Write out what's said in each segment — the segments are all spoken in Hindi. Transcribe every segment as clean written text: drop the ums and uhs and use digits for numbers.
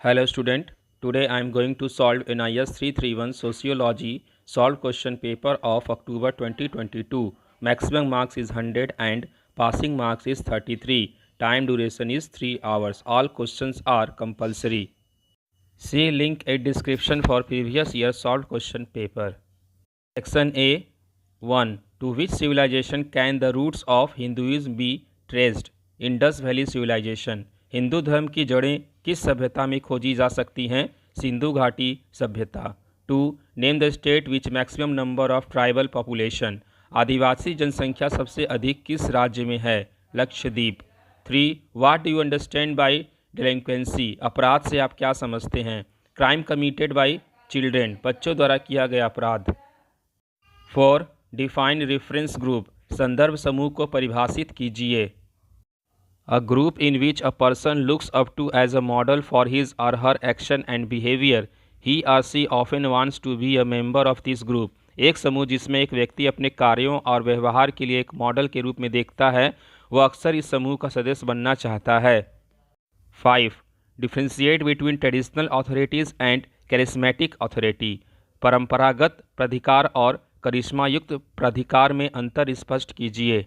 Hello student, today I am going to solve NIS 331 Sociology solved question paper of October 2022. Maximum marks is 100 and passing marks is 33. Time duration is 3 hours. All questions are compulsory. See link in description for previous year solved question paper. Section A 1. To which civilization can the roots of Hinduism be traced? Indus valley civilisation. Hindu धर्म की जड़ें किस सभ्यता में खोजी जा सकती हैं? सिंधु घाटी सभ्यता। 2. Name the state which maximum number of tribal population. आदिवासी जनसंख्या सबसे अधिक किस राज्य में है? Lakshadweep. 3. What do you understand by delinquency. अपराध से आप क्या समझते हैं? क्राइम कमिटेड बाय चिल्ड्रेन, बच्चों द्वारा किया गया अपराध। 4. Define reference group. संदर्भ समूह को परिभाषित कीजिए। A group in which a person looks up to as a model for his or her action and behavior. He or she often wants to be a member of this group. एक समूह जिसमें एक व्यक्ति अपने कार्यों और व्यवहार के लिए एक मॉडल के रूप में देखता है, वह अक्सर इस समूह का सदस्य बनना चाहता है। 5. Differentiate between traditional authorities and charismatic authority. परंपरागत प्राधिकार और करिश्मा युक्त प्राधिकार में अंतर स्पष्ट कीजिए।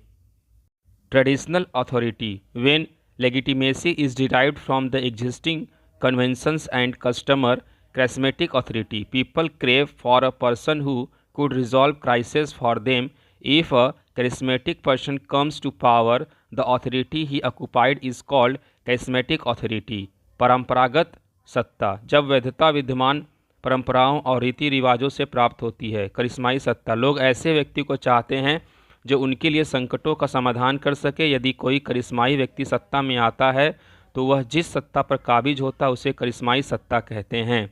Traditional authority, when legitimacy is derived from the existing conventions and customer. Charismatic authority, people crave for a person who could resolve crises for them. If a charismatic person comes to power, the authority he occupied is called charismatic authority. परंपरागत सत्ता, जब वैधता विद्यमान परंपराओं और रीति रिवाजों से प्राप्त होती है। करिश्माई सत्ता, लोग ऐसे व्यक्ति को चाहते हैं जो उनके लिए संकटों का समाधान कर सके। यदि कोई करिश्माई व्यक्ति सत्ता में आता है तो वह जिस सत्ता पर काबिज होता है उसे करिश्माई सत्ता कहते हैं।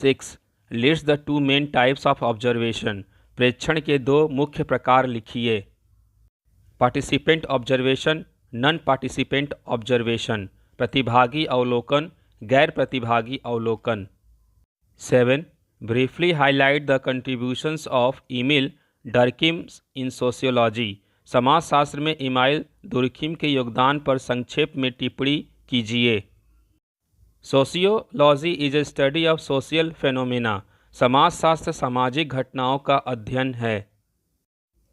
6. List the 2 main types of observation. प्रेक्षण के 2 मुख्य प्रकार लिखिए। Participant observation, non participant observation. प्रतिभागी अवलोकन, गैर प्रतिभागी अवलोकन। 7. Briefly highlight the contributions of Emile Durkheim's in sociology. समाजशास्त्र में इमाइल दुर्खिम के योगदान पर संक्षेप में टिप्पणी कीजिए। Sociology is a study of social phenomena. समाजशास्त्र सामाजिक घटनाओं का अध्ययन है।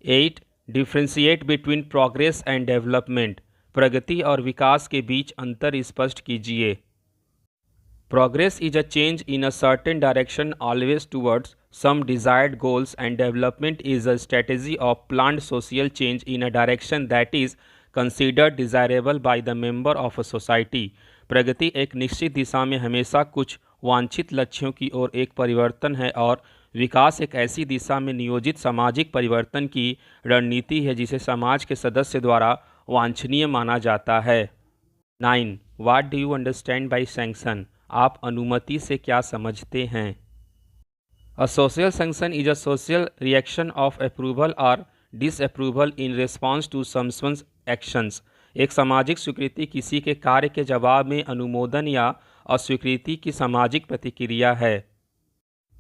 8. Differentiate between progress and development. प्रगति और विकास के बीच अंतर स्पष्ट कीजिए। Progress is a change in a certain direction always towards some desired goals, and development is a strategy of planned social change in a direction that is considered desirable by the member of a society. प्रगति एक निश्चित दिशा में हमेशा कुछ वांछित लक्ष्यों की ओर एक परिवर्तन है, और विकास एक ऐसी दिशा में नियोजित सामाजिक परिवर्तन की रणनीति है जिसे समाज के सदस्य द्वारा वांछनीय माना जाता है। 9. What do you understand by sanction? आप अनुमति से क्या समझते हैं? A social sanction is a social reaction of approval or disapproval in response to someone's actions. एक सामाजिक स्वीकृति किसी के कार्य के जवाब में अनुमोदन या अस्वीकृति की सामाजिक प्रतिक्रिया है।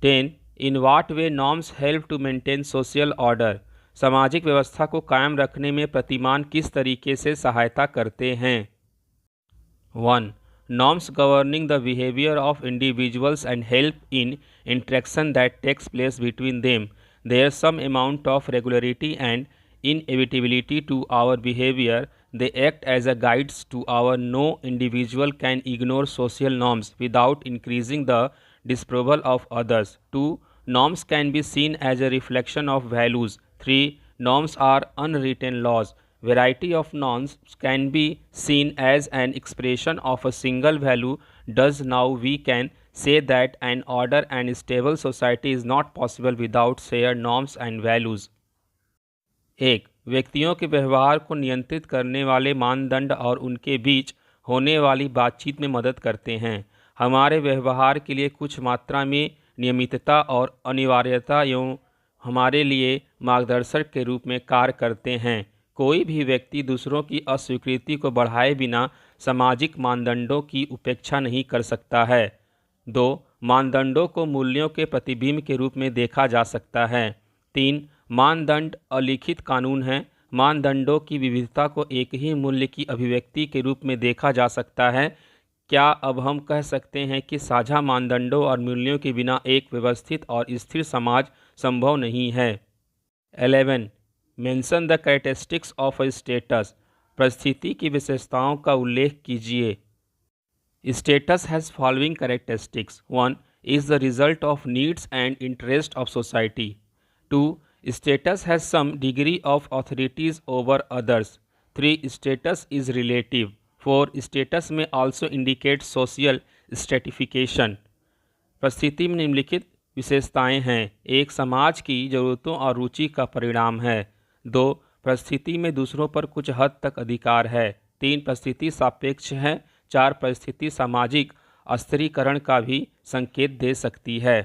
10. In what way norms help to maintain social order? सामाजिक व्यवस्था को कायम रखने में प्रतिमान किस तरीके से सहायता करते हैं? 1. Norms governing the behavior of individuals and help in interaction that takes place between them. There is some amount of regularity and inevitability to our behavior. They act as a guides to our. No individual can ignore social norms without increasing the disapproval of others. 2. Norms can be seen as a reflection of values. 3. Norms are unwritten laws. Variety of norms can be seen as an expression of a single value. Thus now we can say that an order and stable society is not possible without shared norms and values. 1. व्यक्तियों के व्यवहार को नियंत्रित करने वाले मानदंड और उनके बीच होने वाली बातचीत में मदद करते हैं। हमारे व्यवहार के लिए कुछ मात्रा में नियमितता और अनिवार्यता एवं हमारे लिए मार्गदर्शक के रूप में कार्य करते हैं। कोई भी व्यक्ति दूसरों की अस्वीकृति को बढ़ाए बिना सामाजिक मानदंडों की उपेक्षा नहीं कर सकता है। 2. मानदंडों को मूल्यों के प्रतिबिंब के रूप में देखा जा सकता है। 3. मानदंड अलिखित कानून हैं। मानदंडों की विविधता को एक ही मूल्य की अभिव्यक्ति के रूप में देखा जा सकता है क्या अब हम कह सकते हैं कि साझा मानदंडों और मूल्यों के बिना एक व्यवस्थित और स्थिर समाज संभव नहीं है? 11. Mention the characteristics of a status. परिस्थिति की विशेषताओं का उल्लेख कीजिए। Status has following characteristics. 1. Is the result of needs and interest of society. 2. Status has some degree of authorities over others. 3. Status is relative. 4. Status may also indicate social stratification. परिस्थिति में निम्नलिखित विशेषताएं हैं। एक, समाज की ज़रूरतों और रुचि का परिणाम है। 2. परिस्थिति में दूसरों पर कुछ हद तक अधिकार है। 3. परिस्थिति सापेक्ष है। 4. परिस्थिति सामाजिक अस्थिरीकरण का भी संकेत दे सकती है।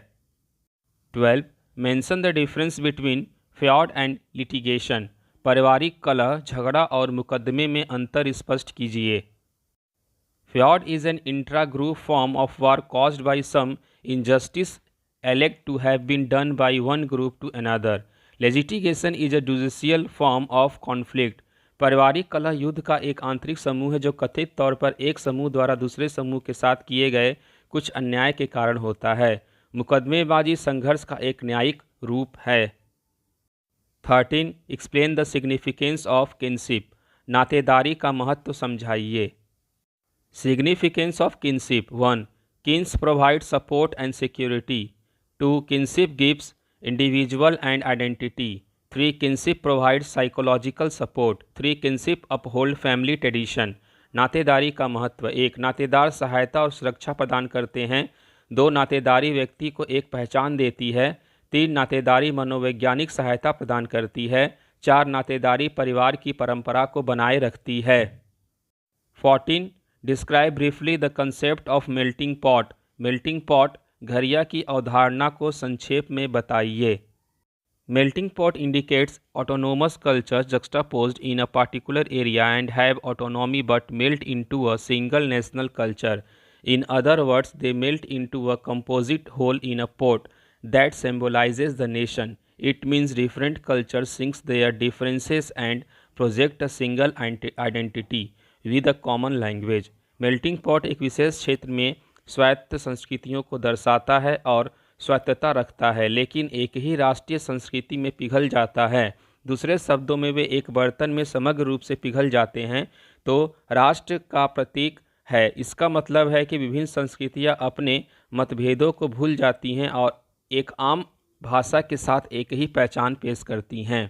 12. Mention the difference between feud and litigation. पारिवारिक कलह, झगड़ा और मुकदमे में अंतर स्पष्ट कीजिए। Feud is an intra group form of war caused by some injustice alleged to have been done by one group to another. Litigation is a judicial form of conflict. पारिवारिक कलह युद्ध का एक आंतरिक समूह है जो कथित तौर पर एक समूह द्वारा दूसरे समूह के साथ किए गए कुछ अन्याय के कारण होता है। मुकदमेबाजी संघर्ष का एक न्यायिक रूप है। 13. Explain the significance of kinship. नातेदारी का महत्व समझाइए। Significance of kinship. 1. Kins provide support and security. 2. Kinship gives individual and identity. 3. Kinship provides psychological support. 3. Kinship uphold family tradition. नातेदारी का महत्व। 1. नातेदार सहायता और सुरक्षा प्रदान करते हैं। 2. नातेदारी व्यक्ति को एक पहचान देती है। 3. नातेदारी मनोवैज्ञानिक सहायता प्रदान करती है। 4. नातेदारी परिवार की परंपरा को बनाए रखती है। 14. Describe briefly the concept of melting pot. Melting pot घरिया की अवधारणा को संक्षेप में बताइए। Melting pot indicates autonomous cultures juxtaposed in a particular area and have autonomy but melt into a single national culture. In other words, they melt into a composite whole in a pot that symbolizes the nation. It means different cultures sync their differences and project a single identity with a common language. Melting pot एक विशेष क्षेत्र में स्वायत्त संस्कृतियों को दर्शाता है और स्वायत्तता रखता है, लेकिन एक ही राष्ट्रीय संस्कृति में पिघल जाता है। दूसरे शब्दों में वे एक बर्तन में समग्र रूप से पिघल जाते हैं तो राष्ट्र का प्रतीक है। इसका मतलब है कि विभिन्न संस्कृतियां अपने मतभेदों को भूल जाती हैं और एक आम भाषा के साथ एक ही पहचान पेश करती हैं।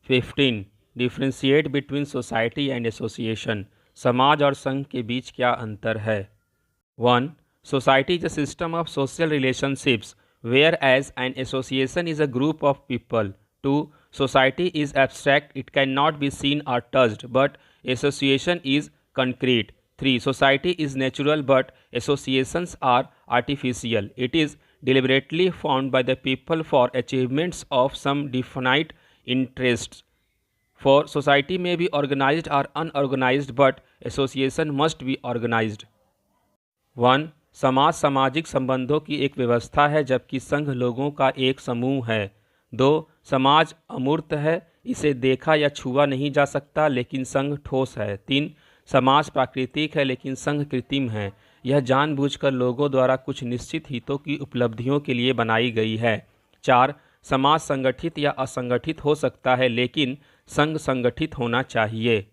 15. Differentiate between society and association. समाज और संघ के बीच क्या अंतर है? 1. Society is a system of social relationships whereas an association is a group of people. 2. Society is abstract, it can not be seen or touched, but association is concrete. 3. Society is natural but associations are artificial. It is deliberately formed by the people for achievements of some definite interests. 4. Society may be organized or unorganized but association must be organized. 1. समाज सामाजिक संबंधों की एक व्यवस्था है जबकि संघ लोगों का एक समूह है। 2. समाज अमूर्त है, इसे देखा या छुआ नहीं जा सकता, लेकिन संघ ठोस है। 3. समाज प्राकृतिक है लेकिन संघ कृत्रिम है, यह जानबूझकर लोगों द्वारा कुछ निश्चित हितों की उपलब्धियों के लिए बनाई गई है। 4. समाज संगठित या असंगठित हो सकता है लेकिन संघ संगठित होना चाहिए।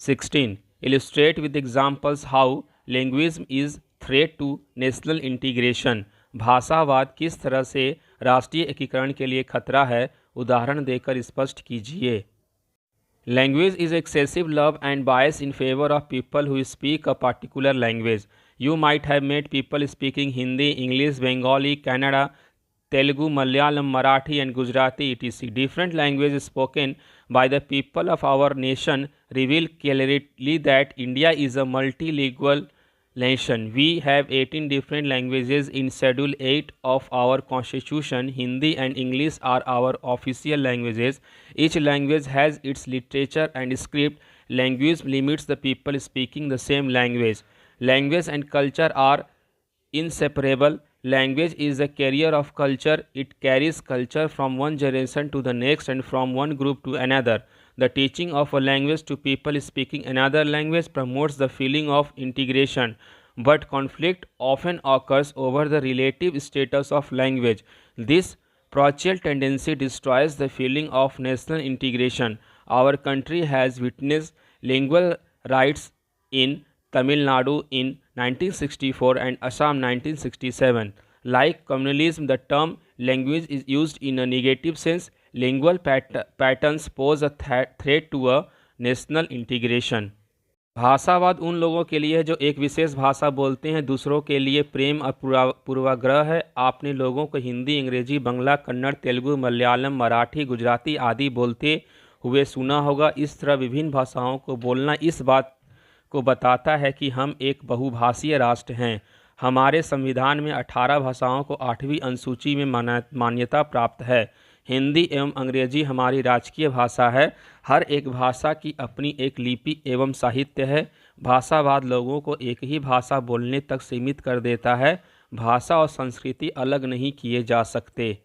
16. Illustrate with examples how language is threat to national integration. भाषावाद किस तरह से राष्ट्रीय एकीकरण के लिए खतरा है, उदाहरण देकर स्पष्ट कीजिए। Language is excessive love and bias in favour of people who speak a particular language. You might have met people speaking Hindi, English, Bengali, Kannada, Telugu, Malayalam, Marathi and Gujarati etc. Different languages spoken by the people of our nation reveal clearly that India is a multilingual nation. We have 18 different languages in Schedule 8 of our Constitution. Hindi and English are our official languages. Each language has its literature and script. Language limits the people speaking the same language. Language and culture are inseparable. Language is a carrier of culture. It carries culture from one generation to the next and from one group to another. The teaching of a language to people speaking another language promotes the feeling of integration, but conflict often occurs over the relative status of language. This parochial tendency destroys the feeling of national integration. Our country has witnessed lingual riots in Tamil Nadu in 1964 and Assam 1967. Like communalism, the term language is used in a negative sense. Lingual patterns pose a threat to a national integration. भाषावाद उन लोगों के लिए है जो एक विशेष भाषा बोलते हैं, दूसरों के लिए प्रेम और पूर्वाग्रह है। आपने लोगों को हिंदी, अंग्रेजी, बंगला, कन्नड़, तेलुगु, मलयालम, मराठी, गुजराती आदि बोलते हुए सुना होगा। इस तरह विभिन्न भाषाओं को बोलना इस बात को बताता है कि हम एक बहुभाषीय राष्ट्र हैं। हमारे संविधान में 18 भाषाओं को 8वीं अनुसूची में मान्यता प्राप्त है। हिंदी एवं अंग्रेजी हमारी राजकीय भाषा है। हर एक भाषा की अपनी एक लिपि एवं साहित्य है। भाषावाद लोगों को एक ही भाषा बोलने तक सीमित कर देता है। भाषा और संस्कृति अलग नहीं किए जा सकते।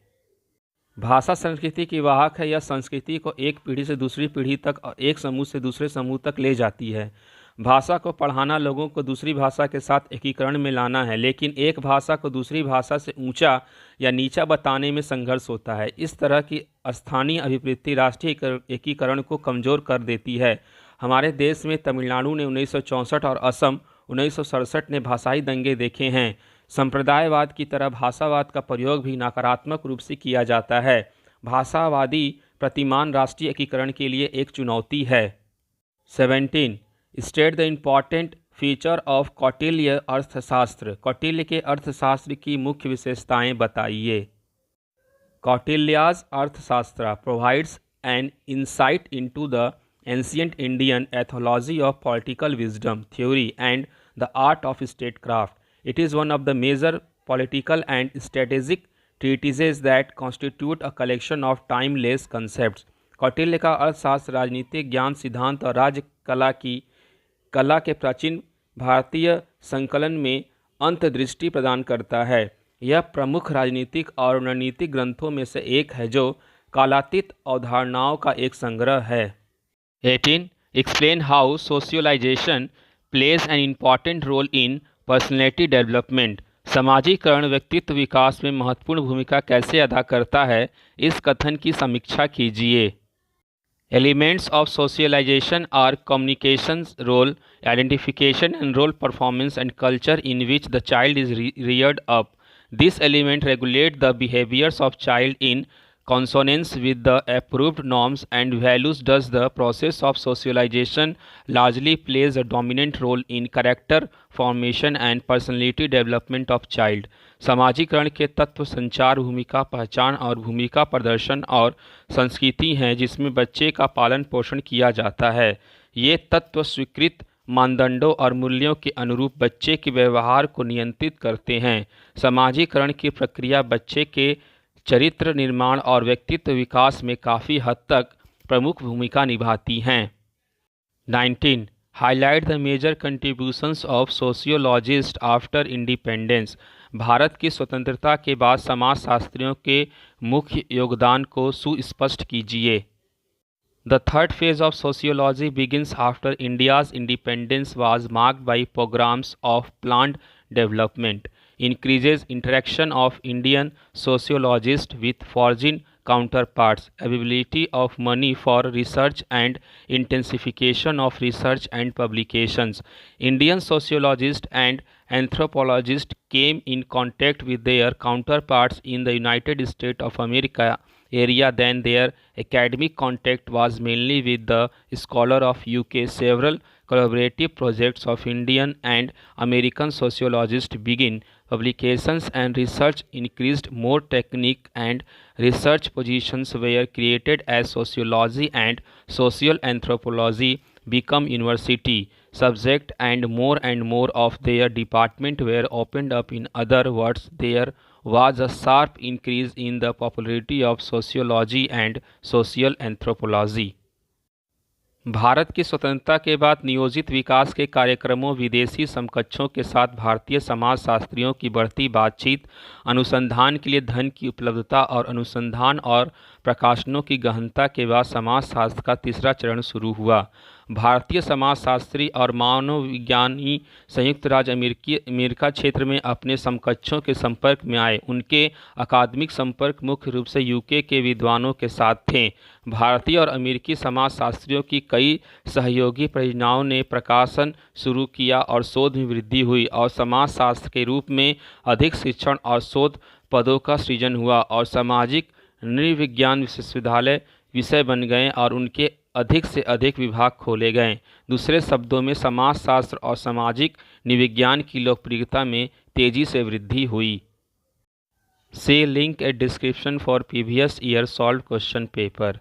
भाषा संस्कृति की वाहक है। यह संस्कृति को एक पीढ़ी से दूसरी पीढ़ी तक और एक समूह से दूसरे समूह तक ले जाती है। भाषा को पढ़ाना लोगों को दूसरी भाषा के साथ एकीकरण में लाना है, लेकिन एक भाषा को दूसरी भाषा से ऊंचा या नीचा बताने में संघर्ष होता है। इस तरह की स्थानीय अभिवृत्ति राष्ट्रीय एकीकरण को कमज़ोर कर देती है। हमारे देश में तमिलनाडु ने 1964 और असम 1967 ने भाषाई दंगे देखे हैं। संप्रदायवाद की तरह भाषावाद का प्रयोग भी नकारात्मक रूप से किया जाता है। भाषावादी प्रतिमान राष्ट्रीय एकीकरण के लिए एक चुनौती है। 17. State the important feature of Kautilya अर्थशास्त्र। कौटिल्य के अर्थशास्त्र की मुख्य विशेषताएं बताइए। Kautilya's Arthashastra provides an insight into the ancient Indian ethology of political wisdom theory and the art of statecraft. It is one of the major political and strategic treatises that constitute a collection of timeless concepts. Kautilya का अर्थशास्त्र राजनीतिक ज्ञान, सिद्धांत और राज्य कला के प्राचीन भारतीय संकलन में अंतर्दृष्टि प्रदान करता है। यह प्रमुख राजनीतिक और रणनीतिक ग्रंथों में से एक है जो कालातीत अवधारणाओं का एक संग्रह है। 18. Explain how socialization plays an important role in personality development. समाजीकरण व्यक्तित्व विकास में महत्वपूर्ण भूमिका कैसे अदा करता है, इस कथन की समीक्षा कीजिए। Elements of socialization are communications, role identification and role performance and culture in which the child is reared up. This element regulate the behaviors of child in consonance with the approved norms and values. Thus, the process of socialization largely plays a dominant role in character formation and personality development of child. समाजीकरण के तत्व संचार, भूमिका पहचान और भूमिका प्रदर्शन और संस्कृति हैं जिसमें बच्चे का पालन पोषण किया जाता है। ये तत्व स्वीकृत मानदंडों और मूल्यों के अनुरूप बच्चे के व्यवहार को नियंत्रित करते हैं। समाजीकरण की प्रक्रिया बच्चे के चरित्र निर्माण और व्यक्तित्व विकास में काफ़ी हद तक प्रमुख भूमिका निभाती हैं। 19. Highlight the major contributions of sociologists after independence. Bharat की स्वतंत्रता के बाद समाजशास्त्रियों के मुख्य योगदान को सुस्पष्ट कीजिए। The third phase of sociology begins after India's independence was marked by programs of planned development, increases interaction of Indian sociologists with foreign counterparts, availability of money for research and intensification of research and publications. Indian sociologists and anthropologists came in contact with their counterparts in the United States of America area. Then their academic contact was mainly with the scholar of UK. Several collaborative projects of Indian and American sociologists began. Publications and research increased. More technique and research positions were created as sociology and social anthropology become university subject, and more of their department were opened up. In other words, there was a sharp increase in the popularity of sociology and social anthropology. Bharat की स्वतंत्रता के बाद नियोजित विकास के कार्यक्रमों, विदेशी समकक्षों के साथ भारतीय समाजशास्त्रियों की बढ़ती बातचीत, अनुसंधान के लिए धन की उपलब्धता और अनुसंधान और प्रकाशनों की गहनता के बाद समाजशास्त्र का तीसरा चरण शुरू हुआ। भारतीय समाजशास्त्री और मानवविज्ञानी संयुक्त राज्य अमेरिका क्षेत्र में अपने समकक्षों के संपर्क में आए। उनके अकादमिक संपर्क मुख्य रूप से यूके के विद्वानों के साथ थे। भारतीय और अमेरिकी समाजशास्त्रियों की कई सहयोगी परियोजनाओं ने प्रकाशन शुरू किया और शोध में वृद्धि हुई और समाजशास्त्र के रूप में अधिक शिक्षण और शोध पदों का सृजन हुआ और सामाजिक नृविज्ञान विश्वविद्यालय विषय बन गए और उनके अधिक से अधिक विभाग खोले गए। दूसरे शब्दों में समाजशास्त्र और सामाजिक नृविज्ञान की लोकप्रियता में तेजी से वृद्धि हुई। से link a description for previous year solve question paper.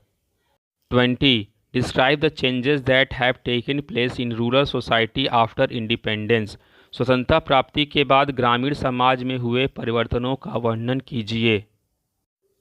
20. Describe the changes that have taken place in rural society after independence. स्वतंत्रता प्राप्ति के बाद ग्रामीण समाज में हुए परिवर्तनों का वर्णन कीजिए।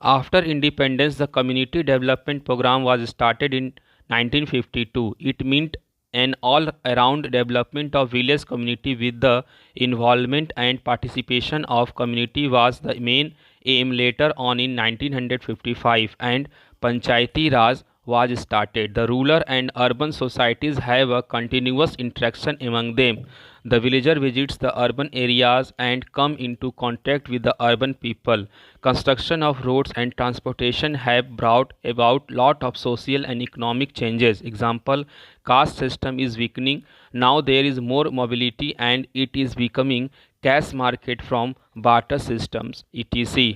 After independence, the Community Development Program was started in 1952. It meant an all-around development of village community with the involvement and participation of community was the main aim. Later on in 1955 and Panchayati Raj was started. The rural and urban societies have a continuous interaction among them. The villager visits the urban areas and come into contact with the urban people. Construction of roads and transportation have brought about lot of social and economic changes. Example, caste system is weakening. Now there is more mobility and it is becoming cash market from barter systems, etc.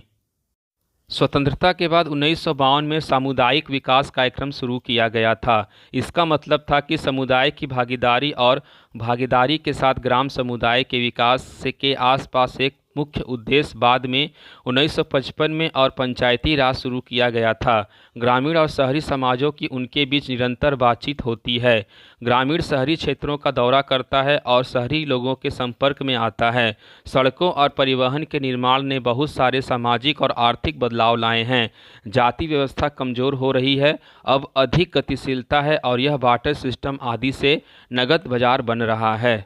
स्वतंत्रता के बाद 1952 में सामुदायिक विकास कार्यक्रम शुरू किया गया था। इसका मतलब था कि समुदाय की भागीदारी और भागीदारी के साथ ग्राम समुदाय के विकास से के आसपास एक मुख्य उद्देश्य। बाद में 1955 में और पंचायती राज शुरू किया गया था। ग्रामीण और शहरी समाजों की उनके बीच निरंतर बातचीत होती है। ग्रामीण शहरी क्षेत्रों का दौरा करता है और शहरी लोगों के संपर्क में आता है। सड़कों और परिवहन के निर्माण ने बहुत सारे सामाजिक और आर्थिक बदलाव लाए हैं। जाति व्यवस्था कमज़ोर हो रही है, अब अधिक गतिशीलता है और यह बार्टर सिस्टम आदि से नगद बाजार बन रहा है।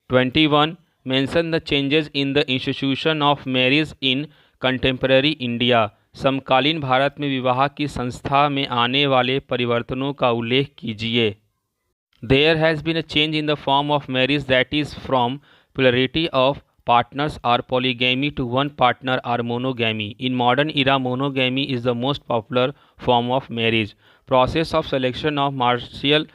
21. Mention the changes in the institution of marriage in contemporary India. समकालीन भारत में विवाह की संस्था में आने वाले परिवर्तनों का उल्लेख कीजिए। There has been a change in the form of marriage that is from plurality of partners or polygamy to one partner or monogamy. In modern era, monogamy is the most popular form of marriage. Process of selection of martial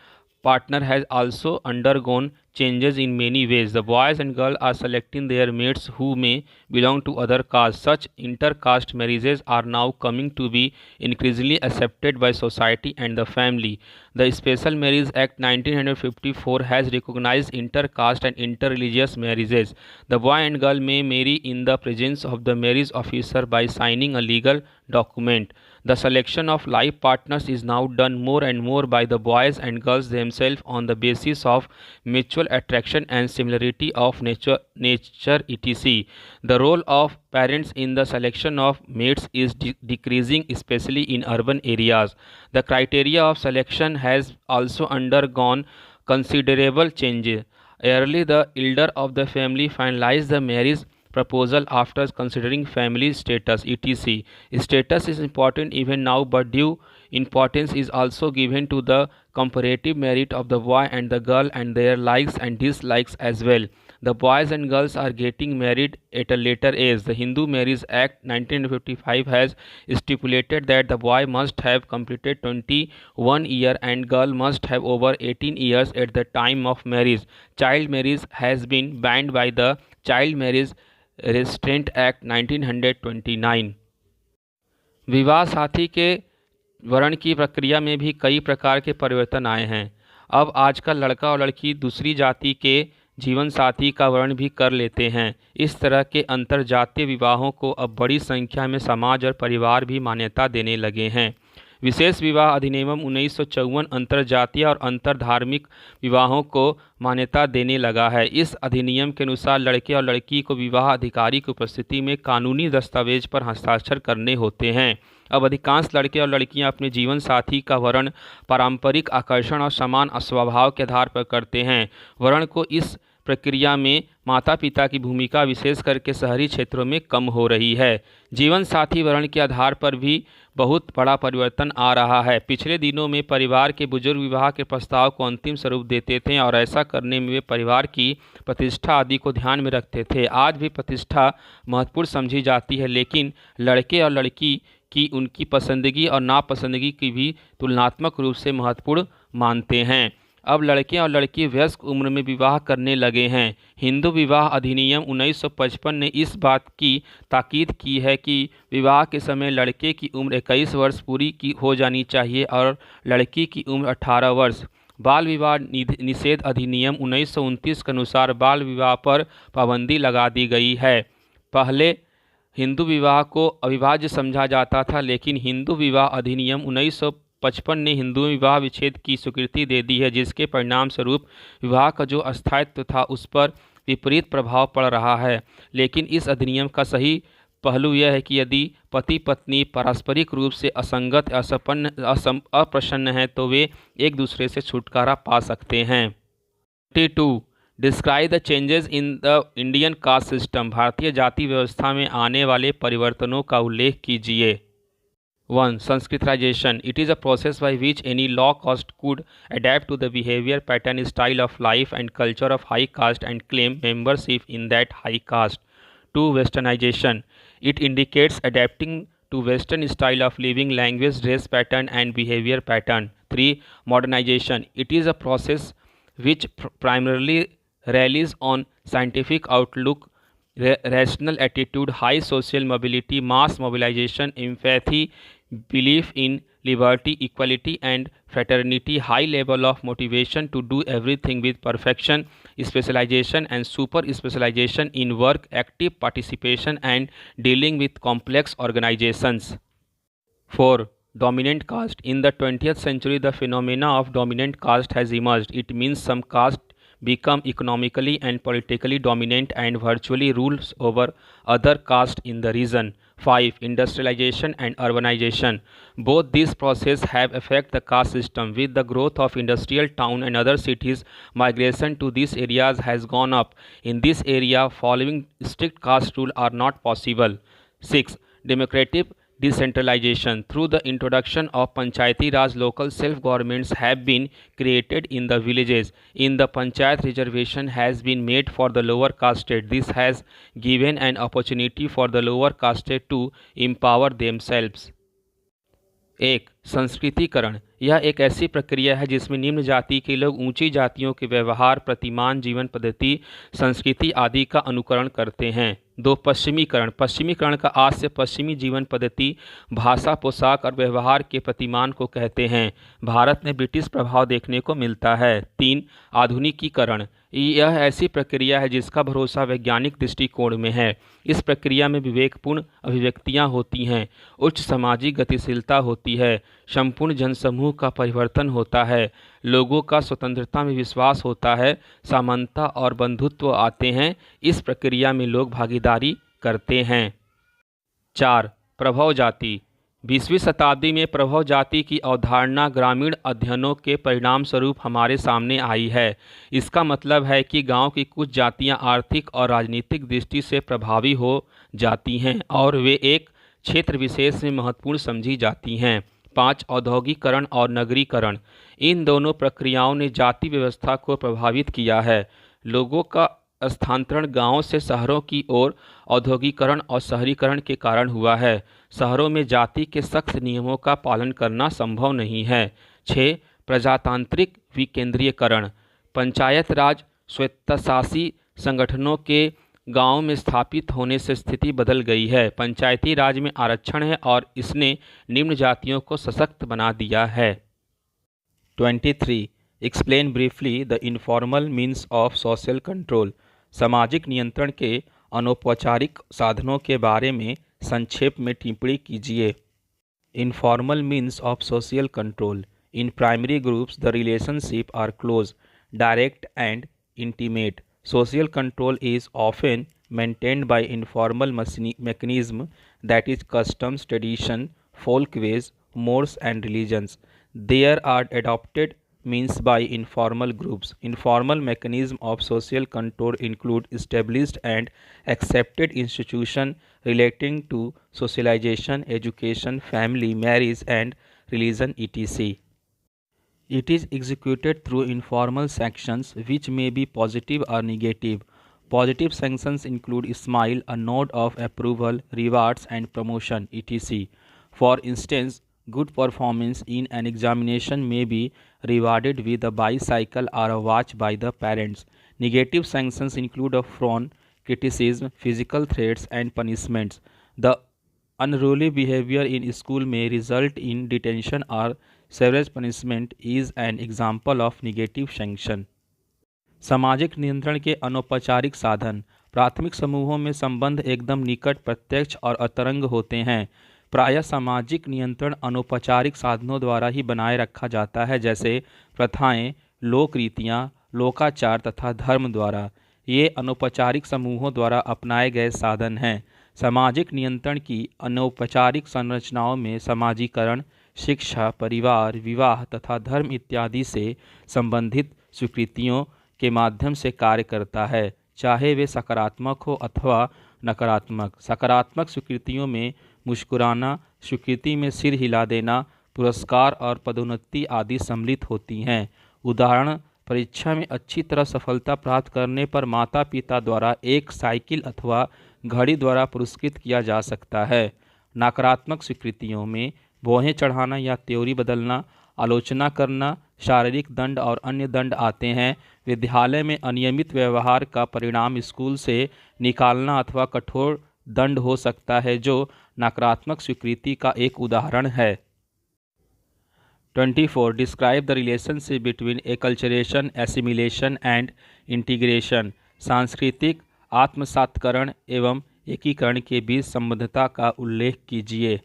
partner has also undergone changes in many ways. The boys and girls are selecting their mates who may belong to other castes. Such inter-caste marriages are now coming to be increasingly accepted by society and the family. The Special Marriage Act 1954 has recognized inter-caste and inter-religious marriages. The boy and girl may marry in the presence of the marriage officer by signing a legal document. The selection of life partners is now done more and more by the boys and girls themselves on the basis of mutual attraction and similarity of nature etc. The role of parents in the selection of mates is decreasing, especially in urban areas. The criteria of selection has also undergone considerable changes. Early, the elder of the family finalized the marriage proposal after considering family status etc. Status is important even now, but due importance is also given to the comparative merit of the boy and the girl and their likes and dislikes as well. The boys and girls are getting married at a later age. The Hindu Marriage Act 1955 has stipulated that the boy must have completed 21 years and girl must have over 18 years at the time of marriage. Child marriage has been banned by the Child Marriage Restraint Act 1929. विवाह साथी के वर्ण की प्रक्रिया में भी कई प्रकार के परिवर्तन आए हैं। अब आजकल लड़का और लड़की दूसरी जाति के जीवन साथी का वर्ण भी कर लेते हैं। इस तरह के अंतरजातीय विवाहों को अब बड़ी संख्या में समाज और परिवार भी मान्यता देने लगे हैं। विशेष विवाह अधिनियम 1954 अंतरजातीय और अंतरधार्मिक विवाहों को मान्यता देने लगा है। इस अधिनियम के अनुसार लड़के और लड़की को विवाह अधिकारी की उपस्थिति में कानूनी दस्तावेज पर हस्ताक्षर करने होते हैं। अब अधिकांश लड़के और लड़कियां अपने जीवन साथी का वर्ण पारंपरिक आकर्षण और समान स्वभाव के आधार पर करते हैं। वर्ण को इस प्रक्रिया में माता पिता की भूमिका विशेष करके शहरी क्षेत्रों में कम हो रही है। जीवन साथी वर्ण के आधार पर भी बहुत बड़ा परिवर्तन आ रहा है। पिछले दिनों में परिवार के बुजुर्ग विवाह के प्रस्ताव को अंतिम स्वरूप देते थे और ऐसा करने में वे परिवार की प्रतिष्ठा आदि को ध्यान में रखते थे। आज भी प्रतिष्ठा महत्वपूर्ण समझी जाती है, लेकिन लड़के और लड़की की उनकी पसंदगी और नापसंदगी की भी तुलनात्मक रूप से महत्वपूर्ण मानते हैं। अब लड़के और लड़की वयस्क उम्र में विवाह करने लगे हैं। हिंदू विवाह अधिनियम 1955 ने इस बात की ताकीद की है कि विवाह के समय लड़के की उम्र 21 वर्ष पूरी की हो जानी चाहिए और लड़की की उम्र 18 वर्ष। बाल विवाह निषेध अधिनियम 1929 के अनुसार बाल विवाह पर पाबंदी लगा दी गई है। पहले हिंदू विवाह को अविभाज्य समझा जाता था, लेकिन हिंदू विवाह अधिनियम 1955 ने हिंदू विवाह विच्छेद की स्वीकृति दे दी है, जिसके परिणाम स्वरूप विवाह का जो अस्थायित्व था उस पर विपरीत प्रभाव पड़ रहा है। लेकिन इस अधिनियम का सही पहलू यह है कि यदि पति पत्नी पारस्परिक रूप से असंगत अप्रसन्न हैं तो वे एक दूसरे से छुटकारा पा सकते हैं। 22. Describe the changes in the Indian caste system. भारतीय जाति व्यवस्था में आने वाले परिवर्तनों का उल्लेख कीजिए। 1. Sanskritization. It is a process by which any low caste could adapt to the behavior pattern, style of life and culture of high caste and claim membership in that high caste. 2. Westernization. It indicates adapting to Western style of living, language, dress pattern and behavior pattern. 3. Modernization. It is a process which primarily relies on scientific outlook, rational attitude, high social mobility, mass mobilization, empathy, belief in liberty, equality and fraternity, high level of motivation to do everything with perfection, specialization and super specialization in work, active participation and dealing with complex organizations. 4. Dominant caste. In the 20th century, the phenomena of dominant caste has emerged. It means some caste become economically and politically dominant and virtually rules over other castes in the region. 5. Industrialization and urbanization. Both these processes have affected the caste system. With the growth of industrial town and other cities, migration to these areas has gone up. In this area, following strict caste rule are not possible. 6. Democratic decentralization. Through the introduction of Panchayati Raj, local self-governments have been created in the villages. In the Panchayat, reservation has been made for the lower caste. This has given an opportunity for the lower caste to empower themselves. 1. संस्कृतिकरण. यह एक ऐसी प्रक्रिया है जिसमें निम्न जाति के लोग ऊंची जातियों के व्यवहार, प्रतिमान, जीवन पद्धति, संस्कृति आदि का अनुकरण करते हैं. 2. पश्चिमीकरण. पश्चिमीकरण का आज से पश्चिमी जीवन पद्धति, भाषा, पोशाक और व्यवहार के प्रतिमान को कहते हैं. भारत में ब्रिटिश प्रभाव देखने को मिलता है. 3. आधुनिकीकरण. यह ऐसी प्रक्रिया है जिसका भरोसा वैज्ञानिक दृष्टिकोण में है. इस प्रक्रिया में विवेकपूर्ण अभिव्यक्तियाँ होती हैं, उच्च सामाजिक गतिशीलता होती है, संपूर्ण जनसमूह का परिवर्तन होता है, लोगों का स्वतंत्रता में विश्वास होता है, समानता और बंधुत्व आते हैं. इस प्रक्रिया में लोग भागीदारी करते हैं. 4. प्रभव जाति. 20वीं शताब्दी में प्रभव जाति की अवधारणा ग्रामीण अध्ययनों के परिणाम स्वरूप हमारे सामने आई है. इसका मतलब है कि गांव की कुछ जातियां आर्थिक और राजनीतिक दृष्टि से प्रभावी हो जाती हैं और वे एक क्षेत्र विशेष में महत्वपूर्ण समझी जाती हैं. 5. औद्योगिकरण और नगरीकरण. इन दोनों प्रक्रियाओं ने जाति व्यवस्था को प्रभावित किया है. लोगों का स्थानांतरण गांवों से शहरों की ओर औद्योगिकरण और शहरीकरण के कारण हुआ है. शहरों में जाति के सख्त नियमों का पालन करना संभव नहीं है. 6. प्रजातांत्रिक विकेंद्रीयकरण. पंचायत राज स्वायत्तशासी संगठनों के गांव में स्थापित होने से स्थिति बदल गई है. पंचायती राज में आरक्षण है और इसने निम्न जातियों को सशक्त बना दिया है. 23. Explain briefly the informal means of social control. सामाजिक नियंत्रण के अनौपचारिक साधनों के बारे में संक्षेप में टिप्पणी कीजिए. Informal means of social control. In primary groups, the relationships are close, direct, and intimate. Social control is often maintained by informal mechanism, that is customs, tradition, folkways, mores, and religions. There are adopted means by informal groups. Informal mechanism of social control include established and accepted institutions relating to socialization, education, family, marriage, and religion, etc. It is executed through informal sanctions which may be positive or negative. Positive sanctions include a smile, a nod of approval, rewards, and promotion, etc. For instance, good performance in an examination may be rewarded with a bicycle or a watch by the parents. Negative sanctions include a frown, criticism, physical threats, and punishments. The unruly behavior in school may result in detention or severe punishment is an example of negative sanction. सामाजिक नियंत्रण के अनौपचारिक साधन। प्राथमिक समूहों में संबंध एकदम निकट, प्रत्यक्ष और अतरंग होते हैं। प्रायः सामाजिक नियंत्रण अनौपचारिक साधनों द्वारा ही बनाए रखा जाता है, जैसे प्रथाएं, लोक रीतियाँ, लोकाचार तथा धर्म द्वारा। ये अनौपचारिक समूहों द्वारा अपनाए गए साधन हैं। सामाजिक नियंत्रण की अनौपचारिक संरचनाओं में समाजीकरण, शिक्षा, परिवार, विवाह तथा धर्म इत्यादि से संबंधित स्वीकृतियों के माध्यम से कार्य करता है, चाहे वे सकारात्मक हो अथवा नकारात्मक। सकारात्मक स्वीकृतियों में मुस्कुराना, स्वीकृति में सिर हिला देना, पुरस्कार और पदोन्नति आदि सम्मिलित होती हैं। उदाहरण, परीक्षा में अच्छी तरह सफलता प्राप्त करने पर माता पिता द्वारा एक साइकिल अथवा घड़ी द्वारा पुरस्कृत किया जा सकता है। नकारात्मक स्वीकृतियों में भौहें चढ़ाना या त्योरी बदलना, आलोचना करना, शारीरिक दंड और अन्य दंड आते हैं। विद्यालय में अनियमित व्यवहार का परिणाम स्कूल से निकालना अथवा कठोर दंड हो सकता है, जो नकारात्मक स्वीकृति का एक उदाहरण है। 24. Describe the relationship between acculturation, assimilation and integration. सांस्कृतिक आत्मसात्करण एवं एकीकरण के बीच संबद्धता का उल्लेख कीजिए।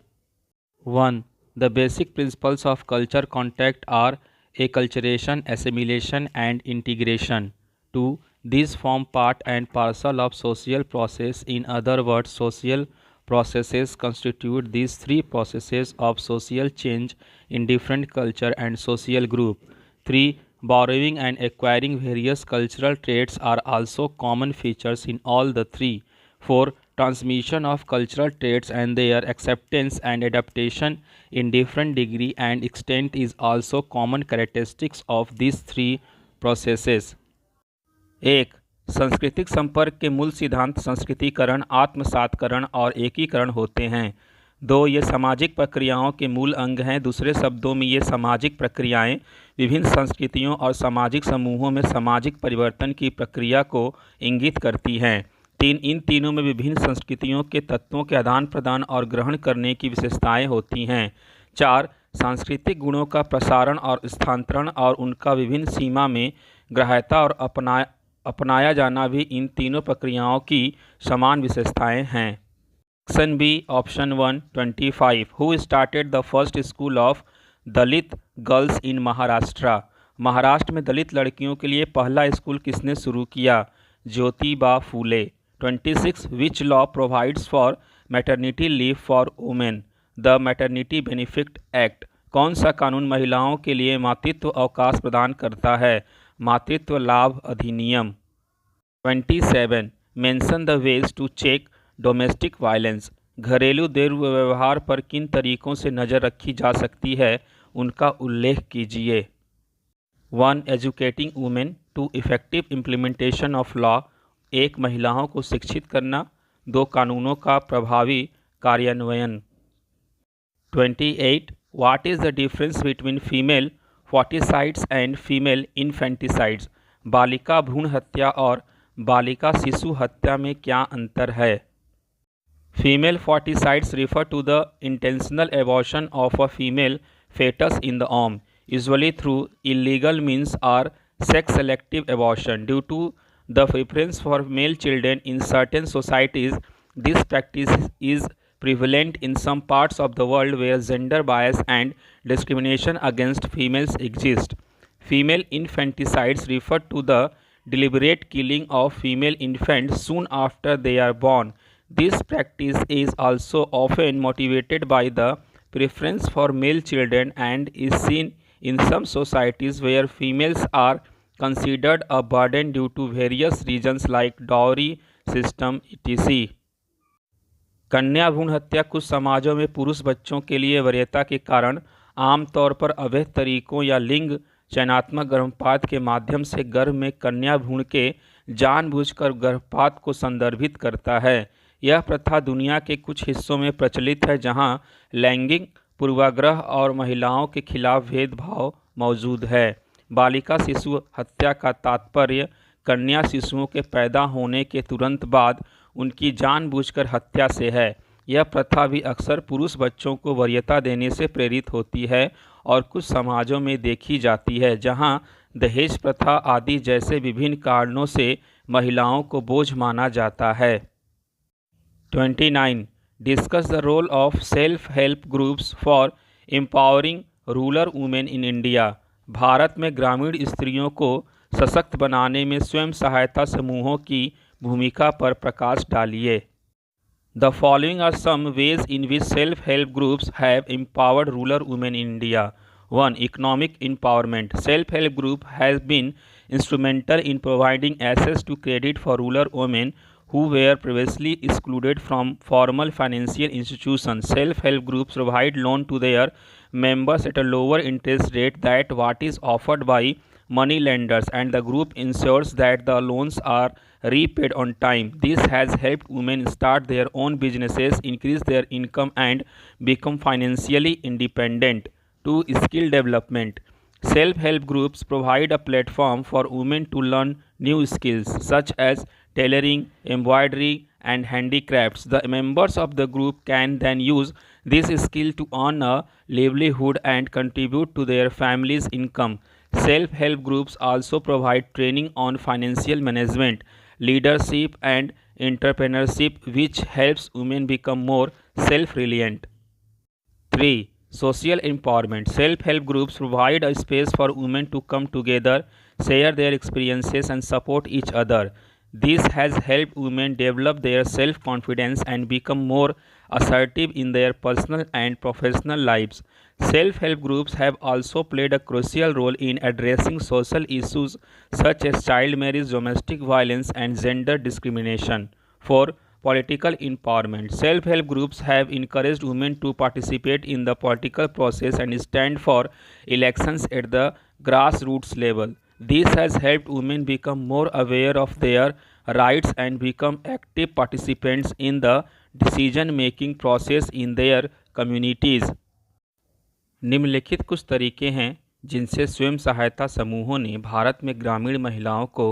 1. The basic principles of culture contact are acculturation, assimilation, and integration. 2. These form part and parcel of social process. In other words, social processes constitute these three processes of social change in different culture and social group. 3. Borrowing and acquiring various cultural traits are also common features in all the three. 4. Transmission of cultural traits and their acceptance and adaptation in different degree and extent is also common characteristics of these three processes. 1. सांस्कृतिक संपर्क के मूल सिद्धांत संस्कृतिकरण, आत्मसात्करण और एकीकरण होते हैं। 2. ये सामाजिक प्रक्रियाओं के मूल अंग हैं। दूसरे शब्दों में ये सामाजिक प्रक्रियाएं विभिन्न संस्कृतियों और सामाजिक समूहों में सामाजिक परिवर्तन की प्रक्रिया को इंगित करती हैं। 3. इन तीनों में विभिन्न संस्कृतियों के तत्वों के आदान प्रदान और ग्रहण करने की विशेषताएं होती हैं। 4. सांस्कृतिक गुणों का प्रसारण और स्थानांतरण और उनका विभिन्न सीमा में ग्राह्यता और अपनाया जाना भी इन तीनों प्रक्रियाओं की समान विशेषताएं हैं। Section B, Option 1, 25. Who started the first school of Dalit girls in Maharashtra? Maharashtra में दलित लड़कियों के लिए पहला स्कूल किसने शुरू किया? Jyotiba Phule. 26. Which law provides for maternity leave for women? The Maternity Benefit Act. कौन सा कानून महिलाओं के लिए मातृत्व अवकाश प्रदान करता है? मातृत्व लाभ अधिनियम। 27. Mention the ways to check domestic violence. घरेलू दुर्व्यवहार पर किन तरीकों से नज़र रखी जा सकती है, उनका उल्लेख कीजिए। 1. Educating women to effective implementation of law. 1. महिलाओं को शिक्षित करना। 2. कानूनों का प्रभावी कार्यान्वयन। 28. What is the difference between female foeticides and female infanticides? बालिका भ्रूण हत्या और बालिका शिशु हत्या में क्या अंतर है? Female foeticides refer to the intentional abortion of a female fetus in the womb, usually through illegal means or sex-selective abortion. Due to the preference for male children in certain societies, this practice is prevalent in some parts of the world where gender bias and discrimination against females exist. Female infanticides refer to the deliberate killing of female infants soon after they are born. This practice is also often motivated by the preference for male children and is seen in some societies where females are considered a burden due to various reasons like dowry system etc. कन्या भ्रूण हत्या कुछ समाजों में पुरुष बच्चों के लिए वरीयता के कारण आमतौर पर अवैध तरीकों या लिंग चयनात्मक गर्भपात के माध्यम से गर्भ में कन्या भ्रूण के जानबूझकर गर्भपात को संदर्भित करता है। यह प्रथा दुनिया के कुछ हिस्सों में प्रचलित है जहां लैंगिक पूर्वाग्रह और महिलाओं के खिलाफ भेदभाव मौजूद है। बालिका शिशु हत्या का तात्पर्य कन्या शिशुओं के पैदा होने के तुरंत बाद उनकी जानबूझकर हत्या से है। यह प्रथा भी अक्सर पुरुष बच्चों को वरीयता देने से प्रेरित होती है और कुछ समाजों में देखी जाती है जहां दहेज प्रथा आदि जैसे विभिन्न कारणों से महिलाओं को बोझ माना जाता है। 29. Discuss the role of self-help groups for empowering rural women in India. Bharat में ग्रामीण स्त्रियों को सशक्त बनाने में स्वयं सहायता समूहों की भूमिका पर प्रकाश डालिए। The following are some ways in which self-help groups have empowered rural women in India. 1. Economic empowerment. Self-help group has been instrumental in providing access to credit for rural women who were previously excluded from formal financial institutions. Self-help groups provide loan to their members at a lower interest rate than what is offered by money lenders, and the group ensures that the loans are repaid on time. This has helped women start their own businesses, increase their income, and become financially independent. 2. Skill development. Self-help groups provide a platform for women to learn new skills such as tailoring, embroidery, and handicrafts. The members of the group can then use this skill to earn a livelihood and contribute to their family's income. Self-help groups also provide training on financial management, leadership, and entrepreneurship, which helps women become more self-reliant. 3. Social empowerment. Self-help groups provide a space for women to come together, share their experiences, and support each other. This has helped women develop their self-confidence and become more assertive in their personal and professional lives. Self-help groups have also played a crucial role in addressing social issues such as child marriage, domestic violence, and gender discrimination. 4. Political empowerment. Self-help groups have encouraged women to participate in the political process and stand for elections at the grassroots level. This has helped women become more aware of their rights and become active participants in the decision-making process in their communities. निम्नलिखित कुछ तरीके हैं जिनसे स्वयं सहायता समूहों ने भारत में ग्रामीण महिलाओं को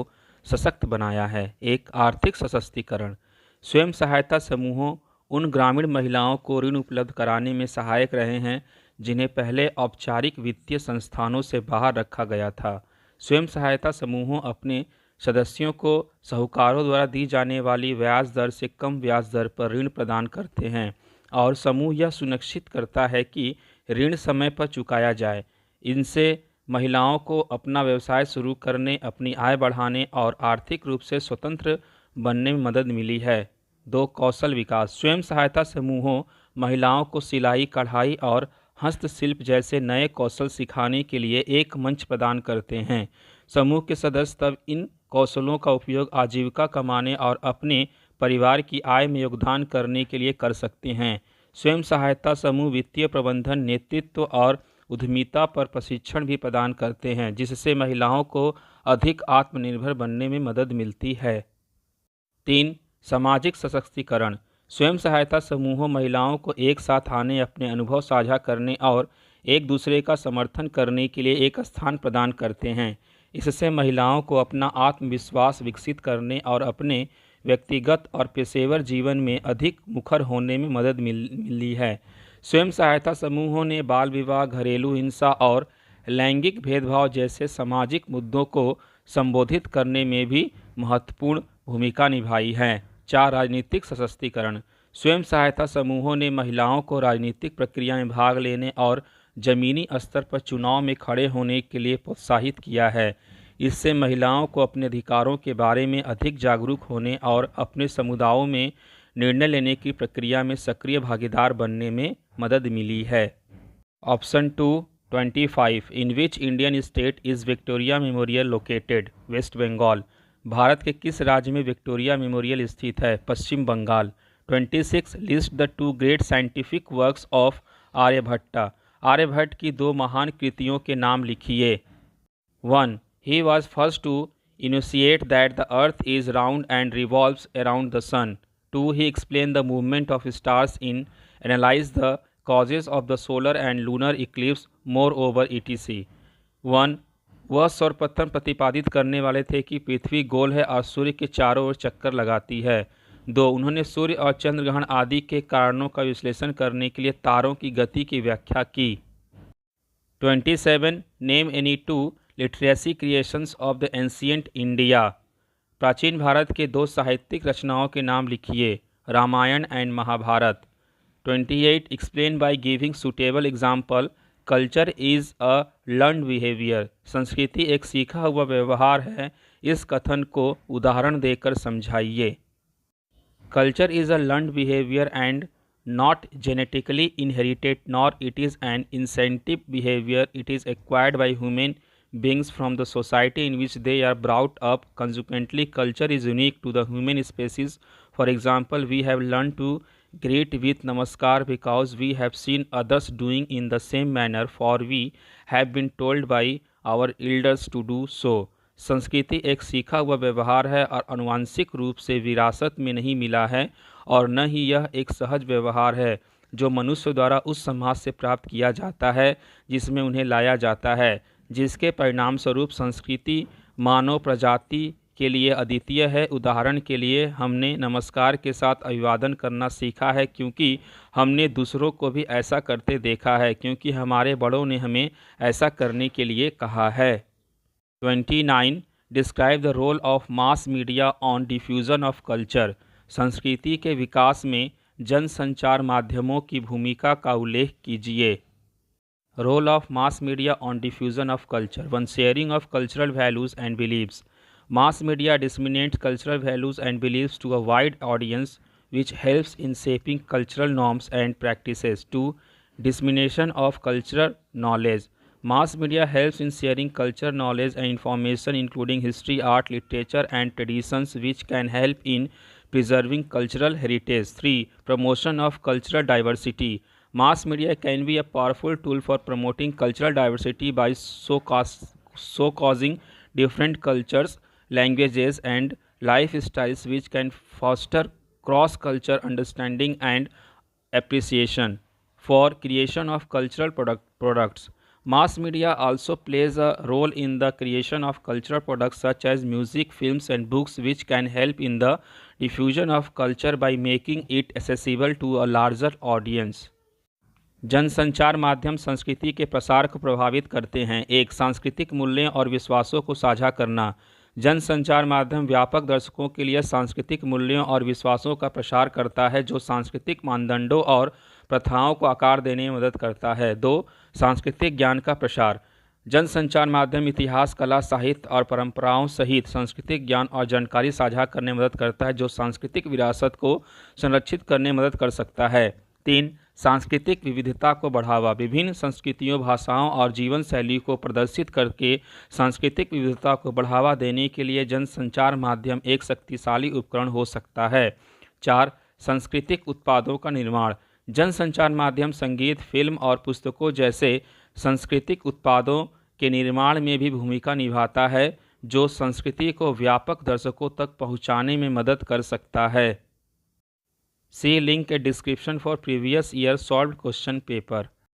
सशक्त बनाया है। 1. आर्थिक सशक्तिकरण। स्वयं सहायता समूहों उन ग्रामीण महिलाओं को ऋण उपलब्ध कराने में सहायक रहे हैं जिन्हें पहले औपचारिक वित्तीय संस्थानों से बाहर रखा गया था। स्वयं सहायता समूहों अपने सदस्यों को साहूकारों द्वारा दी जाने वाली ब्याज दर से कम ब्याज दर पर ऋण प्रदान करते हैं और समूह यह सुनिश्चित करता है कि ऋण समय पर चुकाया जाए। इनसे महिलाओं को अपना व्यवसाय शुरू करने, अपनी आय बढ़ाने और आर्थिक रूप से स्वतंत्र बनने में मदद मिली है। 2. कौशल विकास। स्वयं सहायता समूहों महिलाओं को सिलाई, कढ़ाई और हस्तशिल्प जैसे नए कौशल सिखाने के लिए एक मंच प्रदान करते हैं। समूह के सदस्य तब इन कौशलों का उपयोग आजीविका कमाने और अपने परिवार की आय में योगदान करने के लिए कर सकते हैं। स्वयं सहायता समूह वित्तीय प्रबंधन, नेतृत्व और उद्यमिता पर प्रशिक्षण भी प्रदान करते हैं जिससे महिलाओं को अधिक आत्मनिर्भर बनने में मदद मिलती है। 3. सामाजिक सशक्तिकरण। स्वयं सहायता समूहों महिलाओं को एक साथ आने, अपने अनुभव साझा करने और एक दूसरे का समर्थन करने के लिए एक स्थान प्रदान करते हैं। इससे महिलाओं को अपना आत्मविश्वास विकसित करने और अपने व्यक्तिगत और पेशेवर जीवन में अधिक मुखर होने में मदद मिली है। स्वयं सहायता समूहों ने बाल विवाह, घरेलू हिंसा और लैंगिक भेदभाव जैसे सामाजिक मुद्दों को संबोधित करने में भी महत्वपूर्ण भूमिका निभाई है। 4. राजनीतिक सशक्तिकरण। स्वयं सहायता समूहों ने महिलाओं को राजनीतिक प्रक्रिया में भाग लेने और जमीनी स्तर पर चुनाव में खड़े होने के लिए प्रोत्साहित किया है। इससे महिलाओं को अपने अधिकारों के बारे में अधिक जागरूक होने और अपने समुदायों में निर्णय लेने की प्रक्रिया में सक्रिय भागीदार बनने में मदद मिली है। Option 2 25 in which Indian state is Victoria Memorial located? West Bengal. भारत के किस राज्य में विक्टोरिया मेमोरियल स्थित है? Paschim Bengal. 26 list the two great scientific works of Aryabhatta. Aryabhata की दो महान कृतियों के नाम लिखिए। 1. He was first to enunciate that the earth is round and revolves around the sun. 2. He explained the movement of stars in analyzed the causes of the solar and lunar eclipse, moreover etc. 1. वह सर्वप्रथम प्रतिपादित करने वाले थे कि पृथ्वी गोल है और सूर्य के चारों ओर चक्कर लगाती है। 2. उन्होंने सूर्य और चंद्र ग्रहण आदि के कारणों का विश्लेषण करने के लिए तारों की गति की व्याख्या की। 27. Name any two literacy creations of the ancient India. प्राचीन भारत के दो साहित्यिक रचनाओं के नाम लिखिए। Ramayana and Mahabharata. 28. Explain by giving suitable example. Culture is a learned behaviour. संस्कृति एक सीखा हुआ व्यवहार है। इस कथन को उदाहरण देकर समझाइए। Culture is a learned behaviour and not genetically inherited, nor it is an instinctive behavior. It is acquired by human beings from the society in which they are brought up. Consequently, culture is unique to the human species. For example, we have learned to greet with namaskar because we have seen others doing in the same manner, for we have been told by our elders to do so. संस्कृति एक सीखा हुआ व्यवहार है और आनुवांशिक रूप से विरासत में नहीं मिला है, और न ही यह एक सहज व्यवहार है जो मनुष्य द्वारा उस समाज से प्राप्त किया जाता है जिसमें उन्हें लाया जाता है, जिसके परिणाम स्वरूप संस्कृति मानव प्रजाति के लिए अद्वितीय है। उदाहरण के लिए, हमने नमस्कार के साथ अभिवादन करना सीखा है क्योंकि हमने दूसरों को भी ऐसा करते देखा है, क्योंकि हमारे बड़ों ने हमें ऐसा करने के लिए कहा है। 29. Describe the role of mass media on diffusion of culture. संस्कृति के विकास में जनसंचार माध्यमों की भूमिका का उल्लेख कीजिए। Role of mass media on diffusion of culture. 1. Sharing of cultural values and believes. Mass media disseminates cultural values and beliefs to a wide audience, which helps in shaping cultural norms and practices. 2. Dissemination of cultural knowledge. Mass media helps in sharing cultural knowledge and information including history, art, literature and traditions, which can help in preserving cultural heritage. 3. Promotion of cultural diversity. Mass media can be a powerful tool for promoting cultural diversity by showcasing different cultures, languages and lifestyles, which can foster cross-culture understanding and appreciation. For creation of cultural products. Mass media also plays a role in the creation of cultural products such as music, films and books, which can help in the diffusion of culture by making it accessible to a larger audience. जनसंचार माध्यम संस्कृति के प्रसार को प्रभावित करते हैं। 1. सांस्कृतिक मूल्यों और विश्वासों को साझा करना। जनसंचार माध्यम व्यापक दर्शकों के लिए सांस्कृतिक मूल्यों और विश्वासों का प्रसार करता है जो सांस्कृतिक मानदंडों और प्रथाओं को आकार देने में मदद करता है। 2. सांस्कृतिक ज्ञान का प्रसार। जनसंचार माध्यम इतिहास, कला, साहित्य और परंपराओं सहित सांस्कृतिक ज्ञान और जानकारी साझा करने में मदद करता है जो सांस्कृतिक विरासत को संरक्षित करने में मदद कर सकता है। 3. सांस्कृतिक विविधता को बढ़ावा। विभिन्न संस्कृतियों, भाषाओं और जीवन शैली को प्रदर्शित करके सांस्कृतिक विविधता को बढ़ावा देने के लिए जनसंचार माध्यम एक शक्तिशाली उपकरण हो सकता है। 4. सांस्कृतिक उत्पादों का निर्माण। जनसंचार माध्यम संगीत, फिल्म और पुस्तकों जैसे सांस्कृतिक उत्पादों के निर्माण में भी भूमिका निभाता है जो संस्कृति को व्यापक दर्शकों तक पहुंचाने में मदद कर सकता है। See link a description for previous year solved question paper.